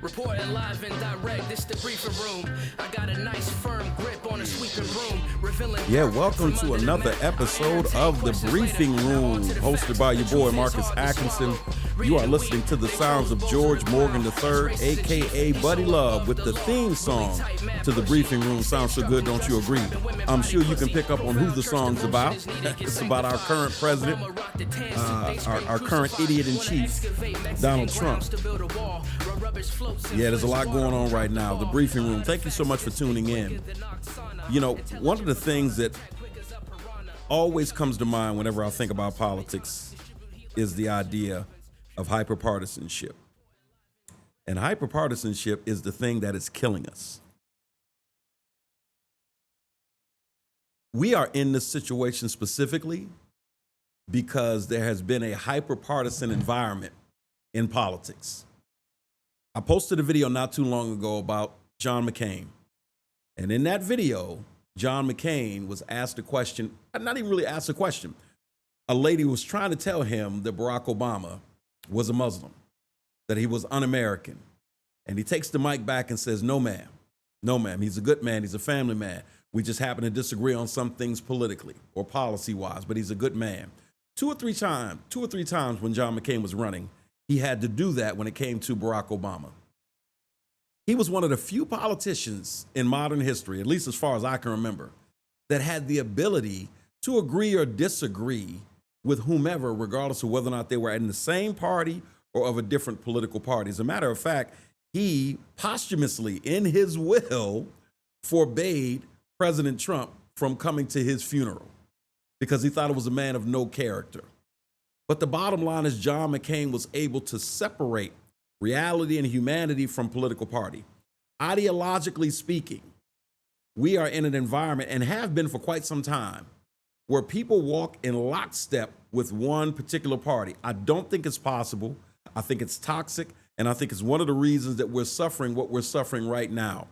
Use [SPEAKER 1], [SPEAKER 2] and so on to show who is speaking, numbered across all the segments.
[SPEAKER 1] Reporting live and direct, this the briefing room. I got a nice firm grip on a sweeping room, revealing.
[SPEAKER 2] Yeah, welcome to another episode of The Briefing Room, hosted by your boy Marcus Atkinson. You are listening to the sounds of George Morgan III, aka Buddy Love, with the theme song to The Briefing Room. Sounds so good, don't you agree? I'm sure you can pick up on who the song's about. It's about our current president, our current idiot in chief, Donald Trump. Yeah, there's a lot going on right now. The Briefing Room. Thank you so much for tuning in. You know, one of the things that always comes to mind whenever I think about politics is the idea of hyperpartisanship. And hyperpartisanship is the thing that is killing us. We are in this situation specifically because there has been a hyperpartisan environment in politics. I posted a video not too long ago about John McCain. And in that video, John McCain was asked a question, not even really asked a question. A lady was trying to tell him that Barack Obama was a Muslim, that he was un-American. And he takes the mic back and says, no, ma'am. No, ma'am. He's a good man. He's a family man. We just happen to disagree on some things politically or policy-wise, but he's a good man. Two or three times when John McCain was running, he had to do that when it came to Barack Obama. He was one of the few politicians in modern history, at least as far as I can remember, that had the ability to agree or disagree with whomever, regardless of whether or not they were in the same party or of a different political party. As a matter of fact, he posthumously, in his will, forbade President Trump from coming to his funeral because he thought it was a man of no character. But the bottom line is John McCain was able to separate reality and humanity from political party. Ideologically speaking, we are in an environment, and have been for quite some time, where people walk in lockstep with one particular party. I don't think it's possible. I think it's toxic, and I think it's one of the reasons that we're suffering what we're suffering right now.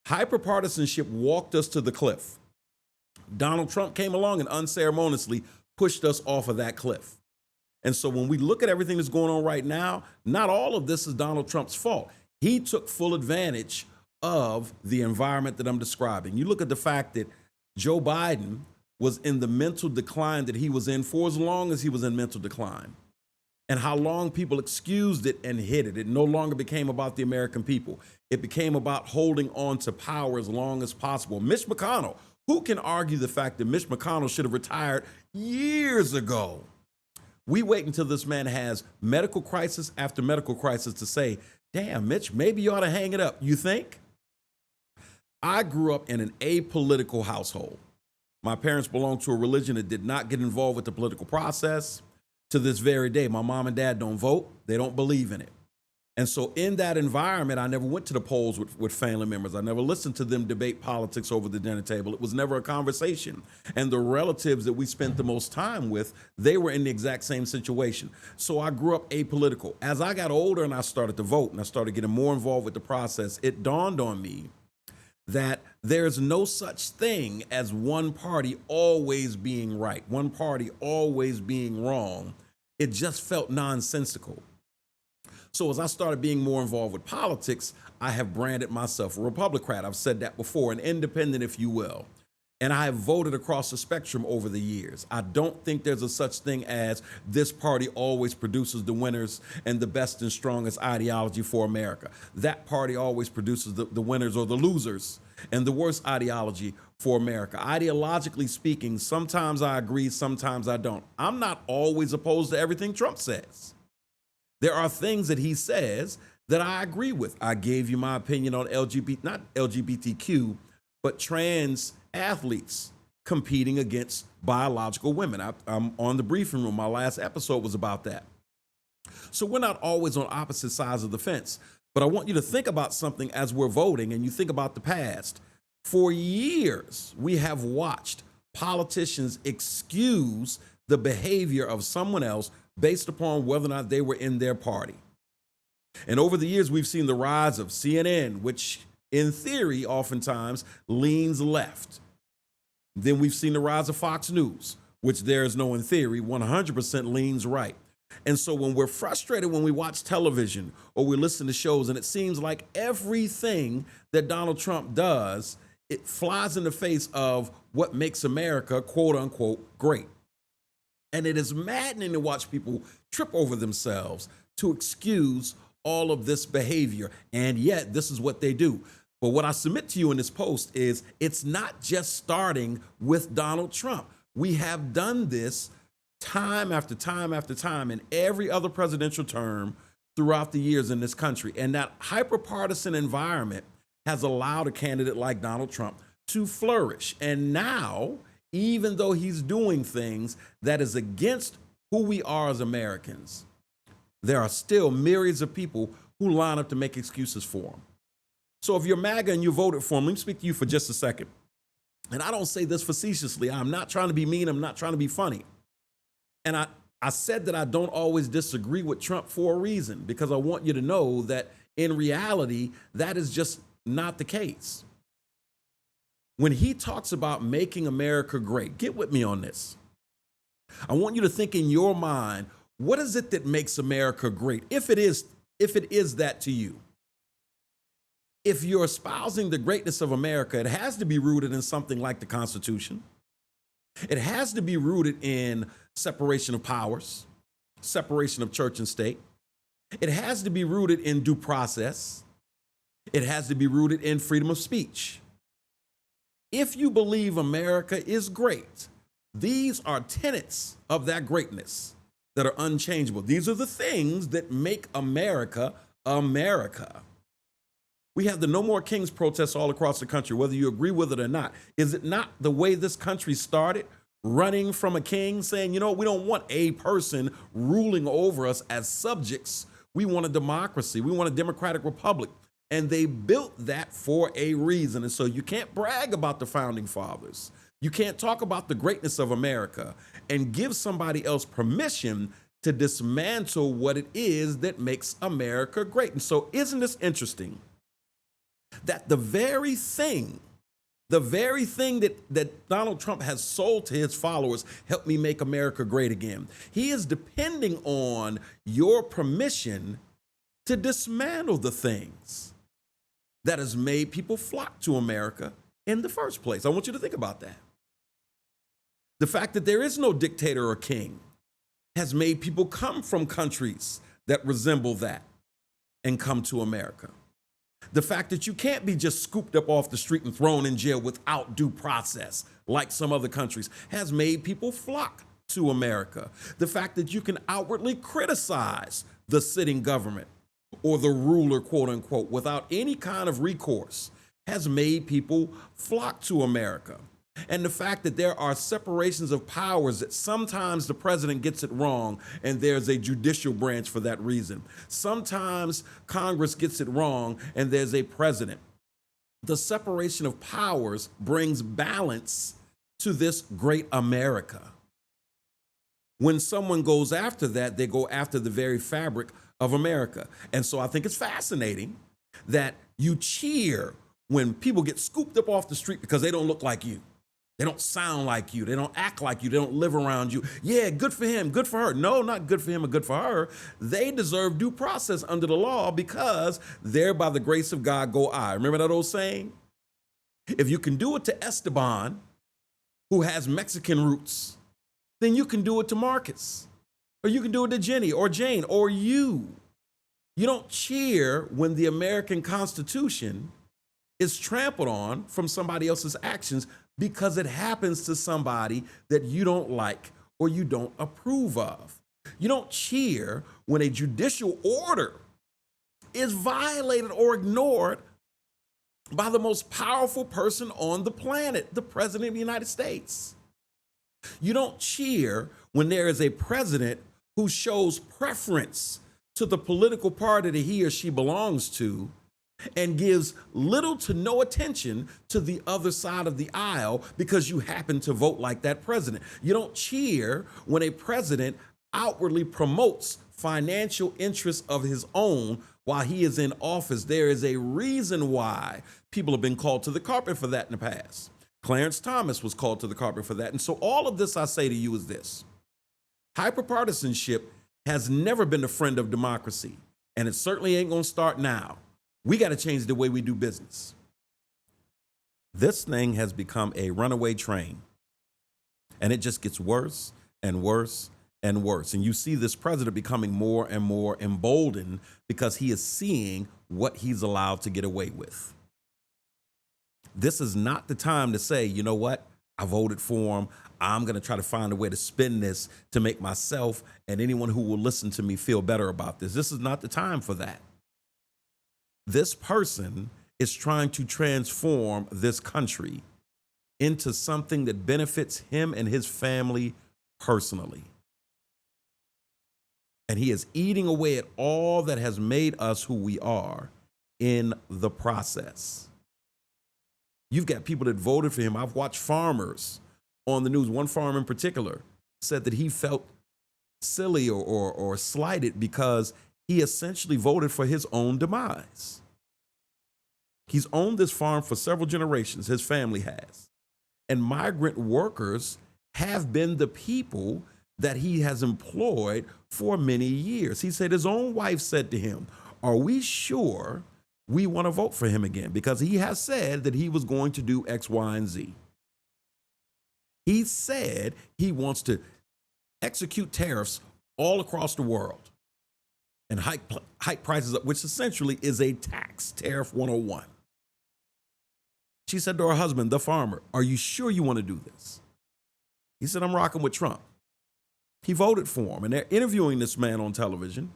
[SPEAKER 2] Hyperpartisanship walked us to the cliff. Donald Trump came along and unceremoniously pushed us off of that cliff. And so when we look at everything that's going on right now, not all of this is Donald Trump's fault. He took full advantage of the environment that I'm describing. You look at the fact that Joe Biden was in the mental decline that he was in for as long as he was in mental decline, and how long people excused it and hid it. It no longer became about the American people. It became about holding on to power as long as possible. Mitch McConnell, who can argue the fact that Mitch McConnell should have retired years ago? We wait until this man has medical crisis after medical crisis to say, damn, Mitch, maybe you ought to hang it up. You think? I grew up in an apolitical household. My parents belonged to a religion that did not get involved with the political process. To this very day, my mom and dad don't vote. They don't believe in it. And so in that environment, I never went to the polls with family members. I never listened to them debate politics over the dinner table. It was never a conversation. And the relatives that we spent the most time with, they were in the exact same situation. So I grew up apolitical. As I got older and I started to vote and I started getting more involved with the process, it dawned on me that there's no such thing as one party always being right, one party always being wrong. It just felt nonsensical. So as I started being more involved with politics, I have branded myself a Republican. I've said that before, an independent, if you will. And I have voted across the spectrum over the years. I don't think there's a such thing as this party always produces the winners and the best and strongest ideology for America. That party always produces the winners or the losers and the worst ideology for America. Ideologically speaking, sometimes I agree, sometimes I don't. I'm not always opposed to everything Trump says. There are things that he says that I agree with. I gave you my opinion on not LGBTQ, but trans athletes competing against biological women. I'm on The Briefing Room. My last episode was about that. So we're not always on opposite sides of the fence. But I want you to think about something as we're voting, and you think about the past. For years, we have watched politicians excuse the behavior of someone else based upon whether or not they were in their party. And over the years, we've seen the rise of CNN, which in theory, oftentimes leans left. Then we've seen the rise of Fox News, which there is no in theory, 100% leans right. And so when we're frustrated when we watch television or we listen to shows and it seems like everything that Donald Trump does, it flies in the face of what makes America, quote unquote, great. And it is maddening to watch people trip over themselves to excuse all of this behavior. And yet this is what they do. But what I submit to you in this post is it's not just starting with Donald Trump. We have done this time after time after time in every other presidential term throughout the years in this country. And that hyperpartisan environment has allowed a candidate like Donald Trump to flourish. And now, even though he's doing things that is against who we are as Americans, there are still myriads of people who line up to make excuses for him. So if you're MAGA and you voted for him, let me speak to you for just a second. And I don't say this facetiously. I'm not trying to be mean. I'm not trying to be funny. And I said that I don't always disagree with Trump for a reason, because I want you to know that in reality, that is just not the case. When he talks about making America great, get with me on this. I want you to think in your mind, what is it that makes America great? If it is that to you. If you're espousing the greatness of America, it has to be rooted in something like the Constitution. It has to be rooted in separation of powers, separation of church and state. It has to be rooted in due process. It has to be rooted in freedom of speech. If you believe America is great, these are tenets of that greatness that are unchangeable. These are the things that make America, America. We have the No More Kings protests all across the country, whether you agree with it or not. Is it not the way this country started? Running from a king, saying, you know, we don't want a person ruling over us as subjects. We want a democracy. We want a democratic republic. And they built that for a reason. And so you can't brag about the founding fathers. You can't talk about the greatness of America and give somebody else permission to dismantle what it is that makes America great. And so isn't this interesting that the very thing that Donald Trump has sold to his followers, help me make America great again, he is depending on your permission to dismantle the things that has made people flock to America in the first place. I want you to think about that. The fact that there is no dictator or king has made people come from countries that resemble that and come to America. The fact that you can't be just scooped up off the street and thrown in jail without due process, like some other countries, has made people flock to America. The fact that you can outwardly criticize the sitting government or the ruler, quote unquote, without any kind of recourse has made people flock to America. And the fact that there are separations of powers, that sometimes the president gets it wrong and there's a judicial branch for that reason. Sometimes Congress gets it wrong and there's a president. The separation of powers brings balance to this great America. When someone goes after that, they go after the very fabric of America. And so I think it's fascinating that you cheer when people get scooped up off the street because they don't look like you. They don't sound like you. They don't act like you. They don't live around you. Yeah, good for him, good for her. No, not good for him or good for her. They deserve due process under the law because there by the grace of God go I. Remember that old saying? If you can do it to Esteban, who has Mexican roots, then you can do it to Marcus. Or you can do it to Jenny or Jane or you. You don't cheer when the American Constitution is trampled on from somebody else's actions because it happens to somebody that you don't like or you don't approve of. You don't cheer when a judicial order is violated or ignored by the most powerful person on the planet, the President of the United States. You don't cheer when there is a president who shows preference to the political party that he or she belongs to and gives little to no attention to the other side of the aisle because you happen to vote like that president. You don't cheer when a president outwardly promotes financial interests of his own while he is in office. There is a reason why people have been called to the carpet for that in the past. Clarence Thomas was called to the carpet for that. And so all of this I say to you is this: hyperpartisanship has never been a friend of democracy, and it certainly ain't going to start now. We got to change the way we do business. This thing has become a runaway train, and it just gets worse and worse and worse. And you see this president becoming more and more emboldened because he is seeing what he's allowed to get away with. This is not the time to say, you know what, I voted for him. I'm going to try to find a way to spin this to make myself and anyone who will listen to me feel better about this. This is not the time for that. This person is trying to transform this country into something that benefits him and his family personally. And he is eating away at all that has made us who we are in the process. You've got people that voted for him. I've watched farmers on the news. One farmer in particular said that he felt silly or slighted because he essentially voted for his own demise. He's owned this farm for several generations, his family has. And migrant workers have been the people that he has employed for many years. He said his own wife said to him, "Are we sure we want to vote for him again?" Because he has said that he was going to do X, Y, and Z. He said he wants to execute tariffs all across the world and hike prices up, which essentially is a tax, tariff 101. She said to her husband, the farmer, "Are you sure you want to do this?" He said, "I'm rocking with Trump." He voted for him, and they're interviewing this man on television,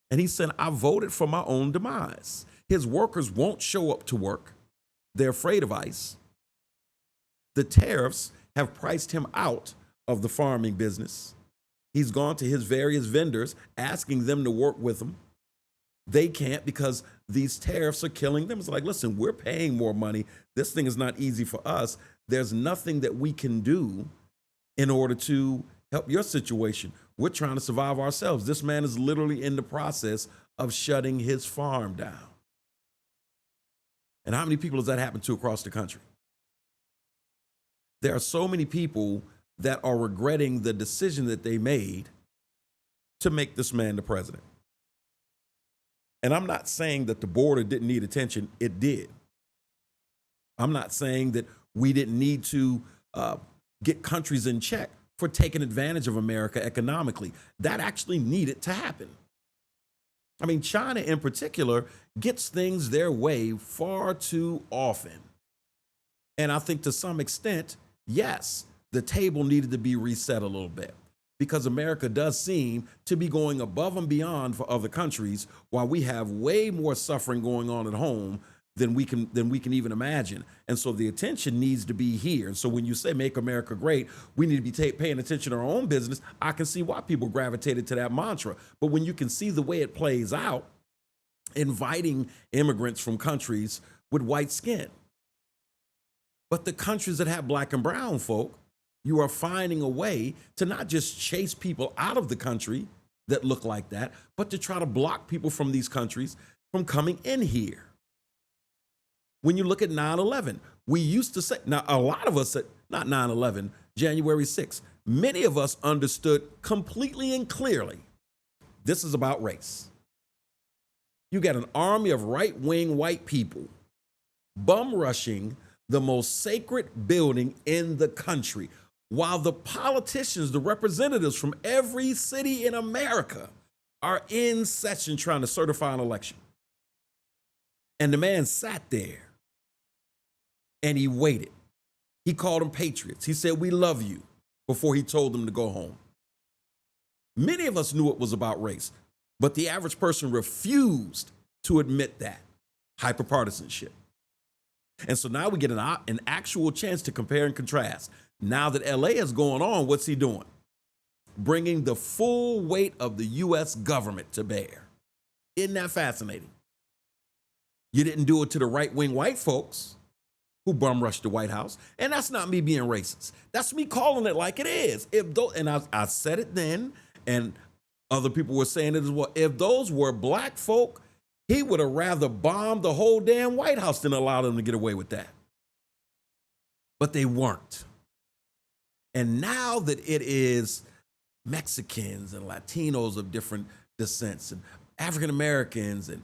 [SPEAKER 2] and he said, "I voted for my own demise." His workers won't show up to work. They're afraid of ICE. The tariffs have priced him out of the farming business. He's gone to his various vendors asking them to work with him. They can't because these tariffs are killing them. It's like, listen, we're paying more money. This thing is not easy for us. There's nothing that we can do in order to help your situation. We're trying to survive ourselves. This man is literally in the process of shutting his farm down. And how many people has that happened to across the country? There are so many people that are regretting the decision that they made to make this man the president. And I'm not saying that the border didn't need attention. It did. I'm not saying that we didn't need to get countries in check for taking advantage of America economically. That actually needed to happen. I mean, China in particular gets things their way far too often. And I think to some extent, yes, the table needed to be reset a little bit because America does seem to be going above and beyond for other countries while we have way more suffering going on at home than we can even imagine. And so the attention needs to be here. And so when you say make America great, we need to be paying attention to our own business. I can see why people gravitated to that mantra. But when you can see the way it plays out, inviting immigrants from countries with white skin, but the countries that have black and brown folk, you are finding a way to not just chase people out of the country that look like that, but to try to block people from these countries from coming in here. When you look at 9/11, we used to say, now a lot of us said, not 9/11, January 6th, many of us understood completely and clearly, this is about race. You got an army of right-wing white people bum rushing the most sacred building in the country, while the politicians, the representatives from every city in America are in session trying to certify an election. And the man sat there and he waited. He called them patriots. He said, "We love you," before he told them to go home. Many of us knew it was about race, but the average person refused to admit that. Hyperpartisanship. And so now we get an actual chance to compare and contrast. Now that LA is going on, what's he doing? Bringing the full weight of the U.S. government to bear. Isn't that fascinating? You didn't do it to the right-wing white folks who bum rushed the White House. And that's not me being racist. That's me calling it like it is. I said it then, and other people were saying it as well. If those were black folk, He would have rather bombed the whole damn White House than allow them to get away with that. But they weren't. And now that it is Mexicans and Latinos of different descents and African Americans and,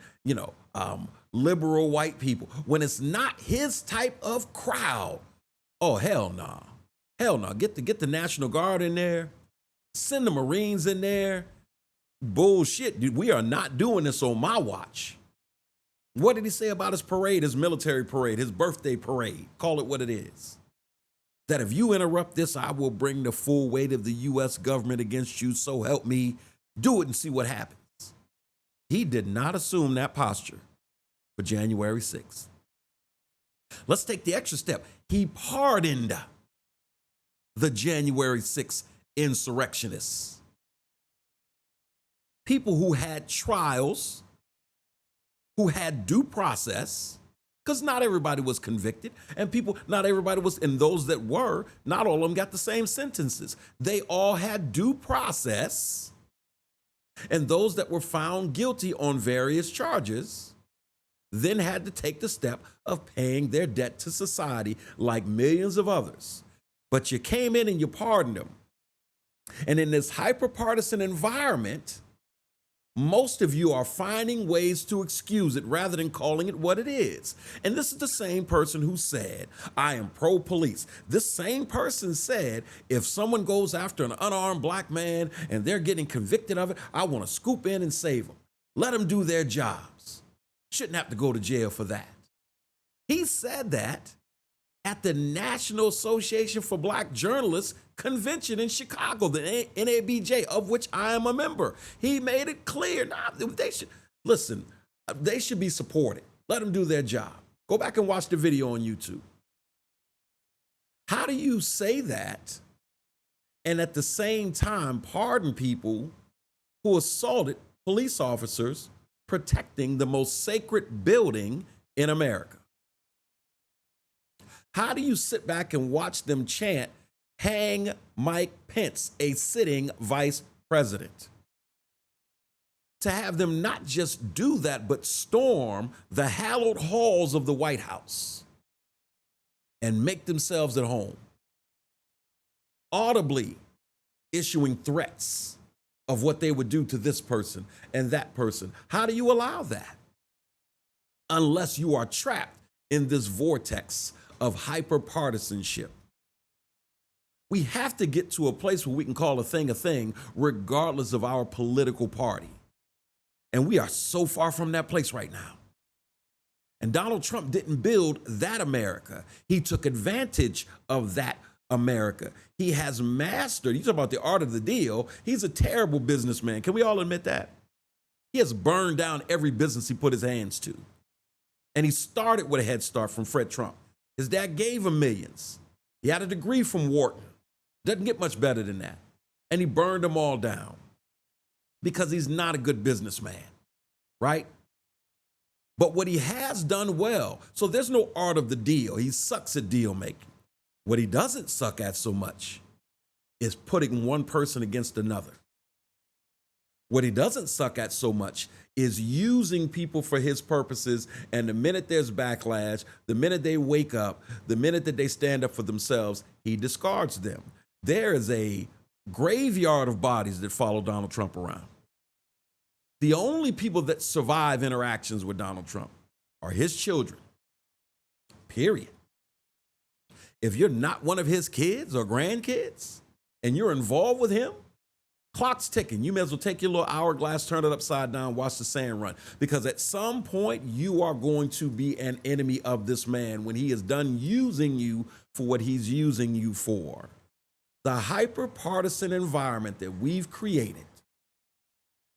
[SPEAKER 2] liberal white people, when it's not his type of crowd, oh, hell no. Nah. Hell no. Nah. Get the National Guard in there. Send the Marines in there. Bullshit, dude. We are not doing this on my watch. What did he say about his parade, his military parade, his birthday parade? Call it what it is. That if you interrupt this, I will bring the full weight of the U.S. government against you, so help me. Do it and see what happens. He did not assume that posture for January 6th. Let's take the extra step. He pardoned the January 6th insurrectionists. People who had trials, who had due process, because not everybody was convicted, and not everybody was, and those that were, not all of them got the same sentences. They all had due process, and those that were found guilty on various charges then had to take the step of paying their debt to society like millions of others. But you came in and you pardoned them. And in this hyperpartisan environment, most of you are finding ways to excuse it rather than calling it what it is. And this is the same person who said, I am pro-police. This same person said, if someone goes after an unarmed black man and they're getting convicted of it, I want to scoop in and save them. Let them do their jobs. Shouldn't have to go to jail for that. He said that at the National Association for Black Journalists convention in Chicago, the NABJ, of which I am a member. He made it clear, they should be supported. Let them do their job. Go back and watch the video on YouTube. How do you say that and at the same time pardon people who assaulted police officers protecting the most sacred building in America? How do you sit back and watch them chant, hang Mike Pence, a sitting vice president? To have them not just do that, but storm the hallowed halls of the White House and make themselves at home, audibly issuing threats of what they would do to this person and that person. How do you allow that? Unless you are trapped in this vortex of hyperpartisanship. We have to get to a place where we can call a thing regardless of our political party. And we are so far from that place right now. And Donald Trump didn't build that America. He took advantage of that America. He has mastered, you talk about the art of the deal, he's a terrible businessman. Can we all admit that? He has burned down every business he put his hands to. And he started with a head start from Fred Trump. His dad gave him millions. He had a degree from Wharton. Doesn't get much better than that. And he burned them all down because he's not a good businessman, right? But what he has done well, so there's no art of the deal. He sucks at deal making. What he doesn't suck at so much is putting one person against another. What he doesn't suck at so much is using people for his purposes, and the minute there's backlash, the minute they wake up, the minute that they stand up for themselves, he discards them. There is a graveyard of bodies that follow Donald Trump around. The only people that survive interactions with Donald Trump are his children, period. If you're not one of his kids or grandkids and you're involved with him, clock's ticking. You may as well take your little hourglass, turn it upside down, watch the sand run. Because at some point, you are going to be an enemy of this man when he is done using you for what he's using you for. The hyper-partisan environment that we've created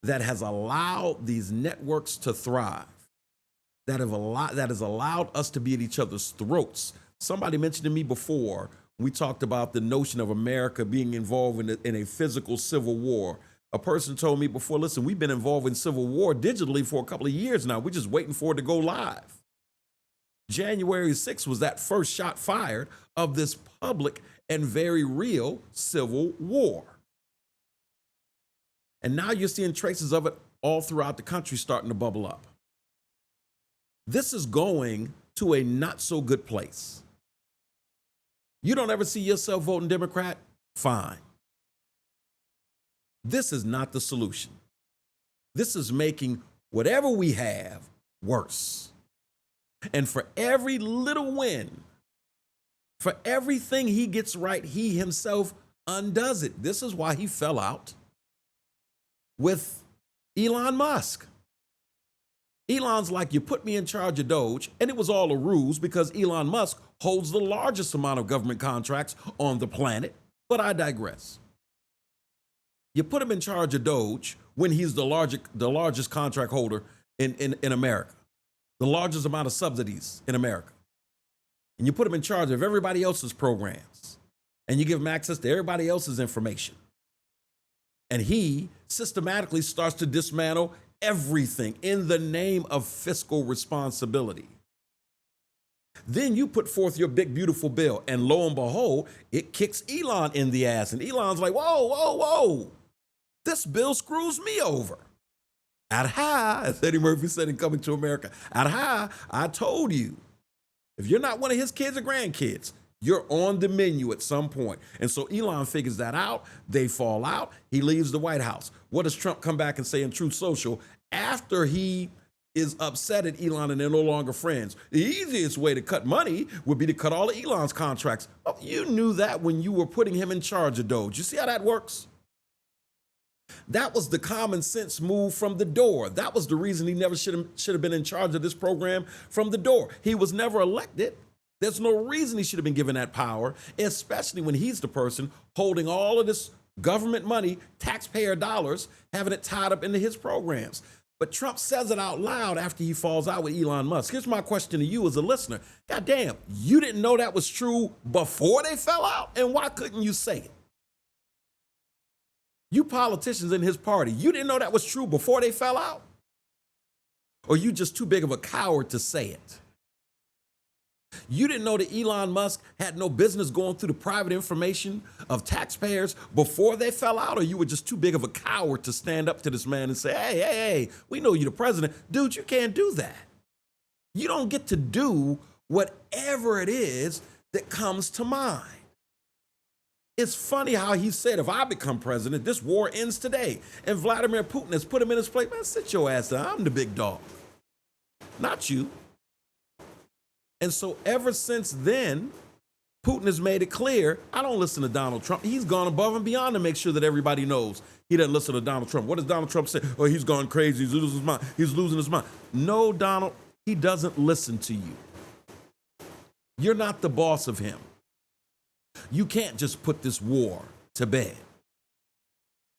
[SPEAKER 2] that has allowed these networks to thrive, that has allowed us to be at each other's throats. Somebody mentioned to me before, we talked about the notion of America being involved in a physical civil war. A person told me before, listen, we've been involved in civil war digitally for a couple of years now. We're just waiting for it to go live. January 6th was that first shot fired of this public and very real civil war. And now you're seeing traces of it all throughout the country starting to bubble up. This is going to a not so good place. You don't ever see yourself voting Democrat? Fine. This is not the solution. This is making whatever we have worse. And for every little win, for everything he gets right, he himself undoes it. This is why he fell out with Elon Musk. Elon's like, you put me in charge of Doge, and it was all a ruse because Elon Musk holds the largest amount of government contracts on the planet. But I digress. You put him in charge of Doge when he's the largest contract holder in America, the largest amount of subsidies in America. And you put him in charge of everybody else's programs, and you give him access to everybody else's information. And he systematically starts to dismantle everything in the name of fiscal responsibility. Then you put forth your big, beautiful bill, and lo and behold, it kicks Elon in the ass. And Elon's like, whoa, whoa, whoa. This bill screws me over. Aha, as Eddie Murphy said in Coming to America. Aha, I told you. If you're not one of his kids or grandkids, you're on the menu at some point. And so Elon figures that out. They fall out. He leaves the White House. What does Trump come back and say in Truth Social after he is upset at Elon and they're no longer friends? The easiest way to cut money would be to cut all of Elon's contracts. Oh, you knew that when you were putting him in charge of Doge. You see how that works? That was the common sense move from the door. That was the reason he never should have been in charge of this program from the door. He was never elected. There's no reason he should have been given that power, especially when he's the person holding all of this government money, taxpayer dollars, having it tied up into his programs. But Trump says it out loud after he falls out with Elon Musk. Here's my question to you as a listener. God damn, you didn't know that was true before they fell out? And why couldn't you say it? You politicians in his party, you didn't know that was true before they fell out? Or you just too big of a coward to say it? You didn't know that Elon Musk had no business going through the private information of taxpayers before they fell out? Or you were just too big of a coward to stand up to this man and say, hey, we know you're the president. Dude, you can't do that. You don't get to do whatever it is that comes to mind. It's funny how he said, if I become president, this war ends today. And Vladimir Putin has put him in his place. Man, sit your ass down. I'm the big dog, not you. And so ever since then, Putin has made it clear, I don't listen to Donald Trump. He's gone above and beyond to make sure that everybody knows he doesn't listen to Donald Trump. What does Donald Trump say? Oh, he's gone crazy. He's losing his mind. He's losing his mind. No, Donald, he doesn't listen to you. You're not the boss of him. You can't just put this war to bed.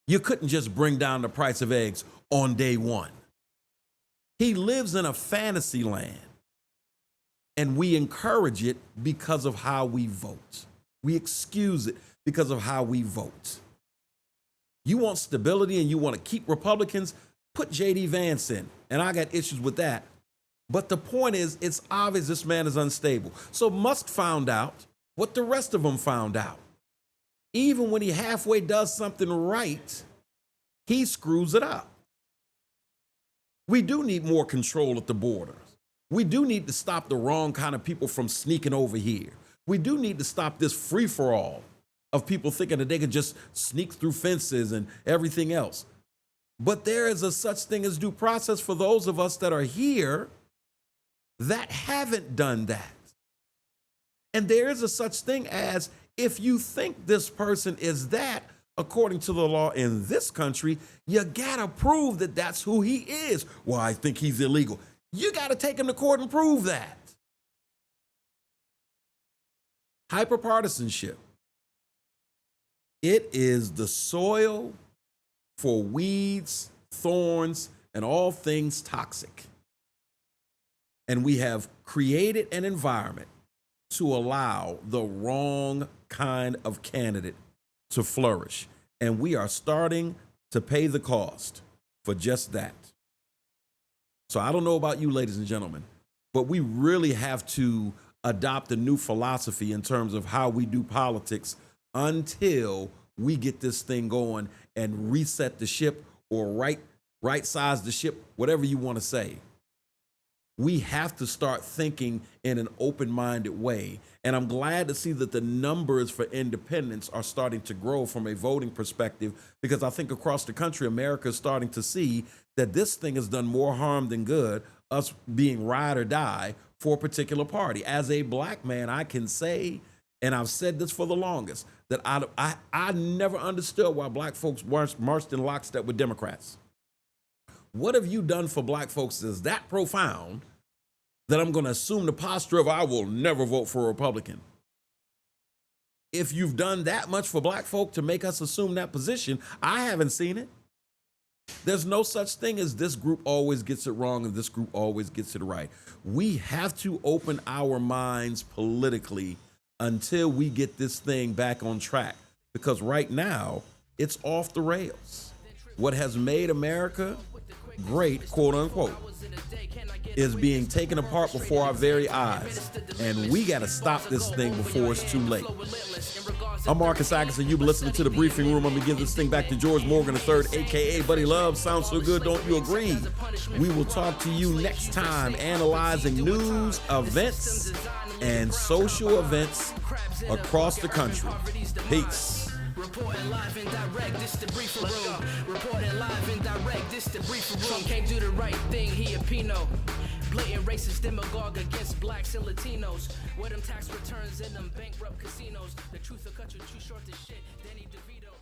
[SPEAKER 2] You couldn't just bring down the price of eggs on day one. He lives in a fantasy land, and we encourage it because of how we vote. We excuse it because of how we vote. You want stability and you want to keep Republicans? Put J.D. Vance in, and I got issues with that. But the point is, it's obvious this man is unstable. So Musk found out what the rest of them found out. Even when he halfway does something right, he screws it up. We do need more control at the borders. We do need to stop the wrong kind of people from sneaking over here. We do need to stop this free-for-all of people thinking that they can just sneak through fences and everything else. But there is a such thing as due process for those of us that are here that haven't done that. And there is a such thing as, if you think this person is that, according to the law in this country, you gotta prove that that's who he is. Well, I think he's illegal. You gotta take him to court and prove that. Hyperpartisanship. It is the soil for weeds, thorns, and all things toxic. And we have created an environment to allow the wrong kind of candidate to flourish. And we are starting to pay the cost for just that. So I don't know about you, ladies and gentlemen, but we really have to adopt a new philosophy in terms of how we do politics until we get this thing going and reset the ship or right size the ship, whatever you want to say. we have to start thinking in an open-minded way. And I'm glad to see that the numbers for independents are starting to grow from a voting perspective, because I think across the country, America is starting to see that this thing has done more harm than good, us being ride or die for a particular party. As a black man, I can say, and I've said this for the longest, that I never understood why black folks marched in lockstep with Democrats. What have you done for black folks that is that profound that I'm going to assume the posture of I will never vote for a Republican? If you've done that much for black folk to make us assume that position, I haven't seen it. There's no such thing as this group always gets it wrong and this group always gets it right. We have to open our minds politically until we get this thing back on track, because right now it's off the rails. What has made America great, quote unquote, is being taken apart before our very eyes. And we got to stop this thing before it's too late. I'm Marcus Atkinson. You've been listening to The Briefing Room. I'm going to give this thing back to George Morgan III, a.k.a. Buddy Love. Sounds so good, don't you agree? We will talk to you next time, analyzing news, events, and social events across the country. Peace.
[SPEAKER 1] Reporting live and direct, this the briefing room. Reporting live and direct, this the briefing room. Trump can't do the right thing, he a Pino. Blatant racist demagogue against blacks and Latinos. Where them tax returns in them bankrupt casinos. The truth will cut you too short to shit. Danny DeVito.